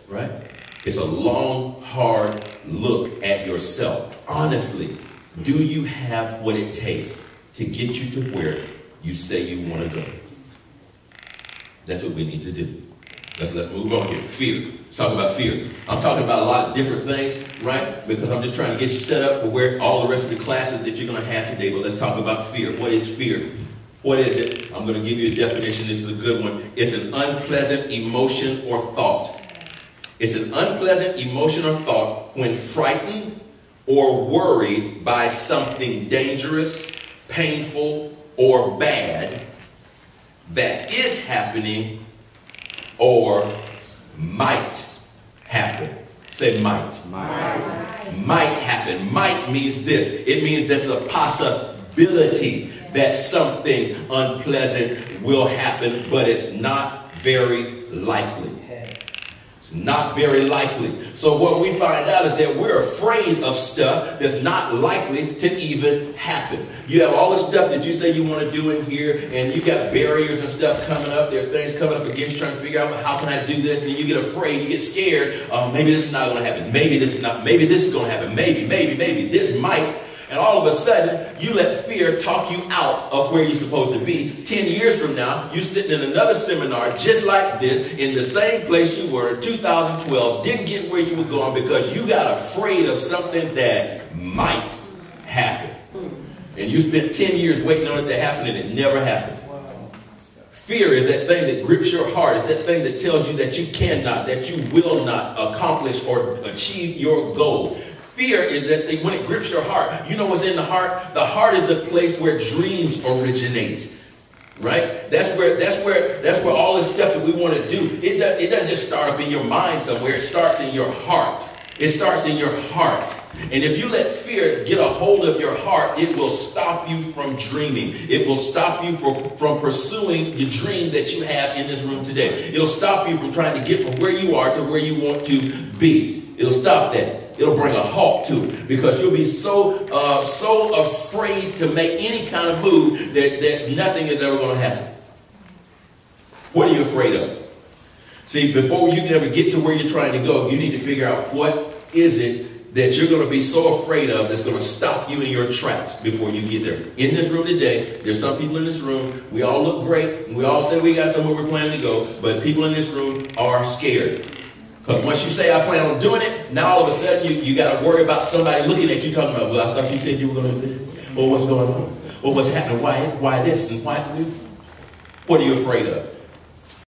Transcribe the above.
right? It's a long, hard look at yourself. Honestly, do you have what it takes to get you to where you say you want to go? That's what we need to do. Let's move on here. Fear. Let's talk about fear. I'm talking about a lot of different things, right? Because I'm just trying to get you set up for where all the rest of the classes that you're going to have today. But let's talk about fear. What is fear? What is it? I'm going to give you a definition. This is a good one. It's an unpleasant emotion or thought. It's an unpleasant emotion or thought when frightened or worried by something dangerous, painful, or bad that is happening or might happen. Say might. Might happen. Might means this. It means there's a possibility that something unpleasant will happen, but it's not very likely. It's not very likely. So what we find out is that we're afraid of stuff that's not likely to even happen. You have all the stuff that you say you want to do in here, and you got barriers and stuff coming up. There are things coming up against you, trying to figure out, how can I do this? And then you get afraid, you get scared. Maybe this is not going to happen. Maybe this is not. Maybe this is going to happen. Maybe this might. And all of a sudden, you let fear talk you out of where you're supposed to be. 10 years from now, you're sitting in another seminar just like this, in the same place you were in 2012, didn't get where you were going because you got afraid of something that might happen. And you spent 10 years waiting on it to happen, and it never happened. Fear is that thing that grips your heart. It's that thing that tells you that you cannot, that you will not accomplish or achieve your goal. Fear is that thing when it grips your heart. You know what's in the heart? The heart is the place where dreams originate. Right? That's where all this stuff that we want to do. It doesn't just start up in your mind somewhere. It starts in your heart. It starts in your heart. And if you let fear get a hold of your heart, it will stop you from dreaming. It will stop you from pursuing the dream that you have in this room today. It'll stop you from trying to get from where you are to where you want to be. It'll stop that. It'll bring a halt to it because you'll be so afraid to make any kind of move that nothing is ever going to happen. What are you afraid of? See, before you can ever get to where you're trying to go, you need to figure out what is it that you're going to be so afraid of that's going to stop you in your tracks before you get there. In this room today, there's some people in this room, we all look great, and we all say we got somewhere we're planning to go, but people in this room are scared. Because once you say, I plan on doing it, now all of a sudden you got to worry about somebody looking at you talking about, well, I thought you said you were going to do this. Or what's going on? Or what's happening? Why this? And why? What are you afraid of?